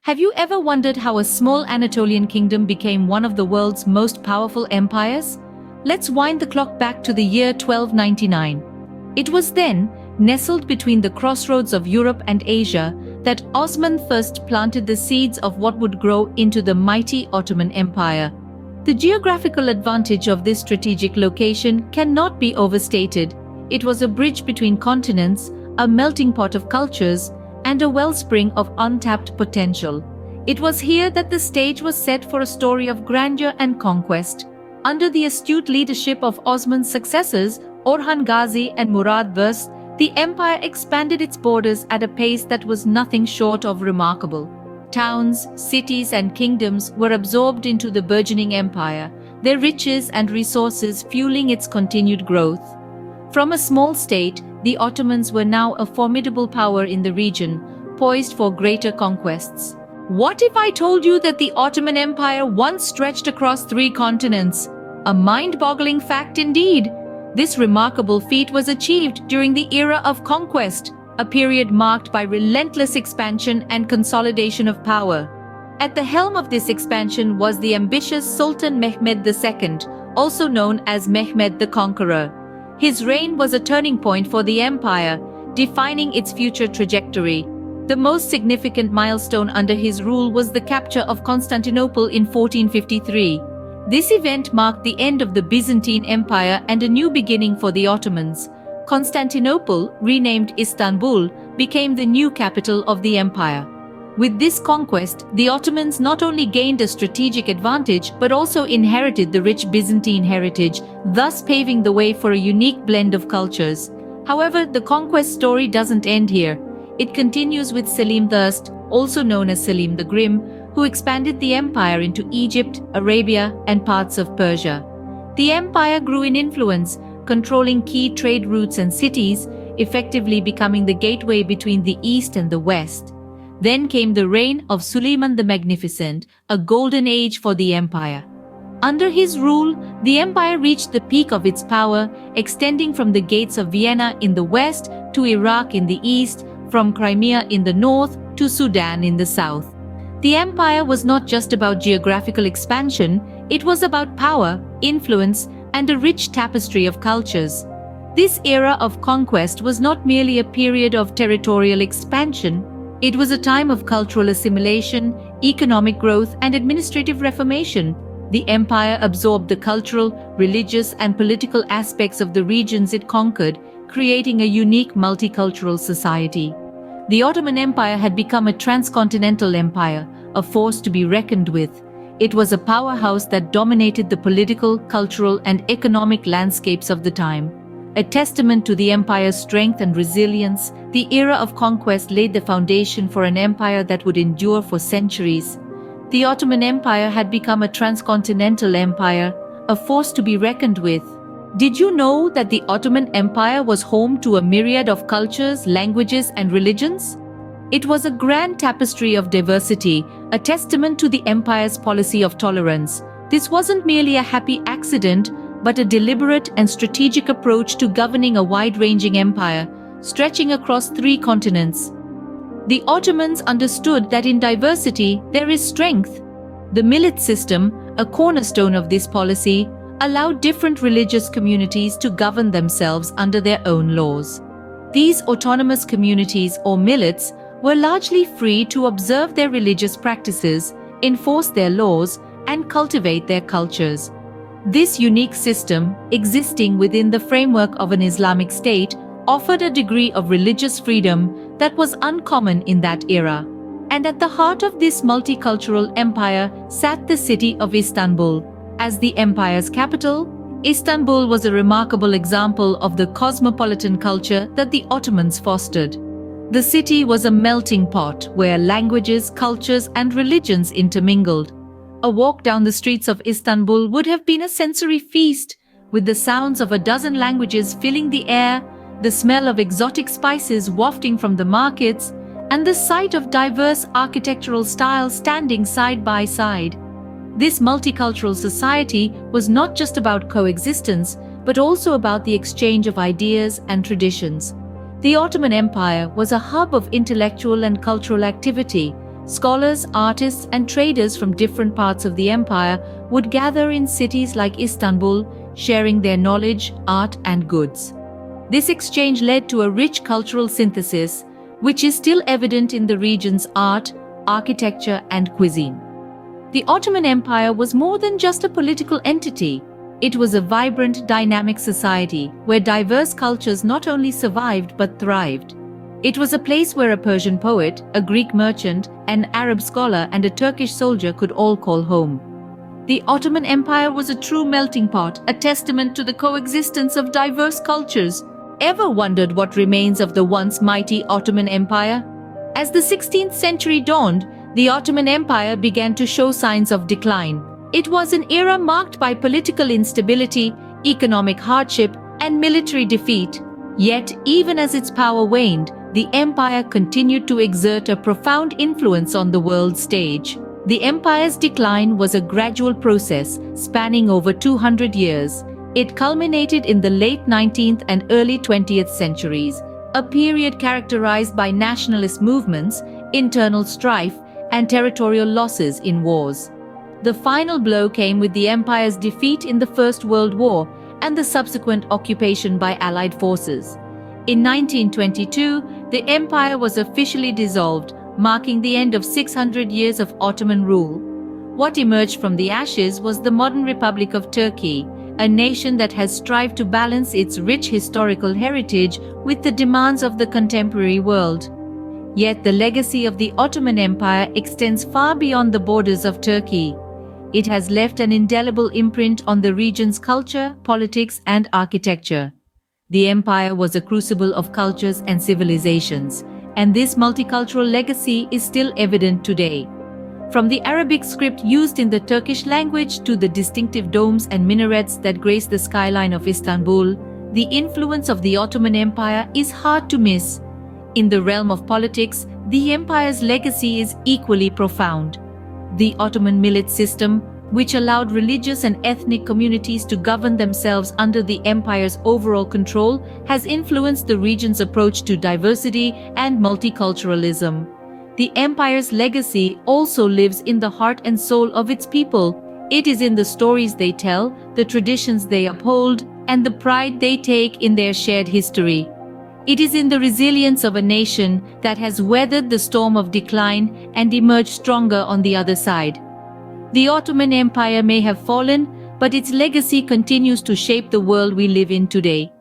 Have you ever wondered how a small Anatolian kingdom became one of the world's most powerful empires? Let's wind the clock back to the year 1299. It was then, nestled between the crossroads of Europe and Asia, that Osman first planted the seeds of what would grow into the mighty Ottoman Empire. The geographical advantage of this strategic location cannot be overstated. It was a bridge between continents, a melting pot of cultures, and a wellspring of untapped potential. It was here that the stage was set for a story of grandeur and conquest. Under the astute leadership of Osman's successors, Orhan Gazi and Murad Burs, the empire expanded its borders at a pace that was nothing short of remarkable. Towns, cities, and kingdoms were absorbed into the burgeoning empire, their riches and resources fueling its continued growth. From a small state, the Ottomans were now a formidable power in the region, poised for greater conquests. What if I told you that the Ottoman Empire once stretched across 3 continents? A mind-boggling fact indeed. This remarkable feat was achieved during the era of conquest, a period marked by relentless expansion and consolidation of power. At the helm of this expansion was the ambitious Sultan Mehmed II, also known as Mehmed the Conqueror. His reign was a turning point for the empire, defining its future trajectory. The most significant milestone under his rule was the capture of Constantinople in 1453. This event marked the end of the Byzantine Empire and a new beginning for the Ottomans. Constantinople, renamed Istanbul, became the new capital of the empire. With this conquest, the Ottomans not only gained a strategic advantage but also inherited the rich Byzantine heritage, thus paving the way for a unique blend of cultures. However, the conquest story doesn't end here. It continues with Selim I, also known as Selim the Grim, who expanded the empire into Egypt, Arabia, and parts of Persia. The empire grew in influence, controlling key trade routes and cities, effectively becoming the gateway between the East and the West. Then came the reign of Suleiman the Magnificent, a golden age for the empire. Under his rule, the empire reached the peak of its power, extending from the gates of Vienna in the west to Iraq in the east, from Crimea in the north to Sudan in the south. The empire was not just about geographical expansion, it was about power, influence, and a rich tapestry of cultures. This era of conquest was not merely a period of territorial expansion. It was a time of cultural assimilation, economic growth, and administrative reformation. The empire absorbed the cultural, religious, and political aspects of the regions it conquered, creating a unique multicultural society. The Ottoman Empire had become a transcontinental empire, a force to be reckoned with. It was a powerhouse that dominated the political, cultural, and economic landscapes of the time. A testament to the empire's strength and resilience, the era of conquest laid the foundation for an empire that would endure for centuries. The Ottoman Empire had become a transcontinental empire, a force to be reckoned with. Did you know that the Ottoman Empire was home to a myriad of cultures, languages, and religions? It was a grand tapestry of diversity, a testament to the empire's policy of tolerance. This wasn't merely a happy accident, but a deliberate and strategic approach to governing a wide-ranging empire, stretching across 3 continents. The Ottomans understood that in diversity there is strength. The millet system, a cornerstone of this policy, allowed different religious communities to govern themselves under their own laws. These autonomous communities, or millets, were largely free to observe their religious practices, enforce their laws, and cultivate their cultures. This unique system, existing within the framework of an Islamic state, offered a degree of religious freedom that was uncommon in that era. And at the heart of this multicultural empire sat the city of Istanbul. As the empire's capital, Istanbul was a remarkable example of the cosmopolitan culture that the Ottomans fostered. The city was a melting pot where languages, cultures, and religions intermingled. A walk down the streets of Istanbul would have been a sensory feast, with the sounds of a dozen languages filling the air, the smell of exotic spices wafting from the markets, and the sight of diverse architectural styles standing side by side. This multicultural society was not just about coexistence, but also about the exchange of ideas and traditions. The Ottoman Empire was a hub of intellectual and cultural activity, Scholars, artists, and traders from different parts of the empire would gather in cities like Istanbul, sharing their knowledge, art, and goods. This exchange led to a rich cultural synthesis, which is still evident in the region's art, architecture, and cuisine. The Ottoman Empire was more than just a political entity. It was a vibrant, dynamic society where diverse cultures not only survived but thrived. It was a place where a Persian poet, a Greek merchant, an Arab scholar, and a Turkish soldier could all call home. The Ottoman Empire was a true melting pot, a testament to the coexistence of diverse cultures. Ever wondered what remains of the once mighty Ottoman Empire? As the 16th century dawned, the Ottoman Empire began to show signs of decline. It was an era marked by political instability, economic hardship, and military defeat. Yet, even as its power waned, the empire continued to exert a profound influence on the world stage. The empire's decline was a gradual process spanning over 200 years. It culminated in the late 19th and early 20th centuries, a period characterized by nationalist movements, internal strife, and territorial losses in wars. The final blow came with the empire's defeat in the First World War and the subsequent occupation by Allied forces. In 1922, the empire was officially dissolved, marking the end of 600 years of Ottoman rule. What emerged from the ashes was the modern Republic of Turkey, a nation that has strived to balance its rich historical heritage with the demands of the contemporary world. Yet the legacy of the Ottoman Empire extends far beyond the borders of Turkey. It has left an indelible imprint on the region's culture, politics, and architecture. The empire was a crucible of cultures and civilizations, and this multicultural legacy is still evident today. From the Arabic script used in the Turkish language to the distinctive domes and minarets that grace the skyline of Istanbul, the influence of the Ottoman Empire is hard to miss. In the realm of politics, the empire's legacy is equally profound. The Ottoman millet system, which allowed religious and ethnic communities to govern themselves under the empire's overall control, has influenced the region's approach to diversity and multiculturalism. The empire's legacy also lives in the heart and soul of its people. It is in the stories they tell, the traditions they uphold, and the pride they take in their shared history. It is in the resilience of a nation that has weathered the storm of decline and emerged stronger on the other side. The Ottoman Empire may have fallen, but its legacy continues to shape the world we live in today.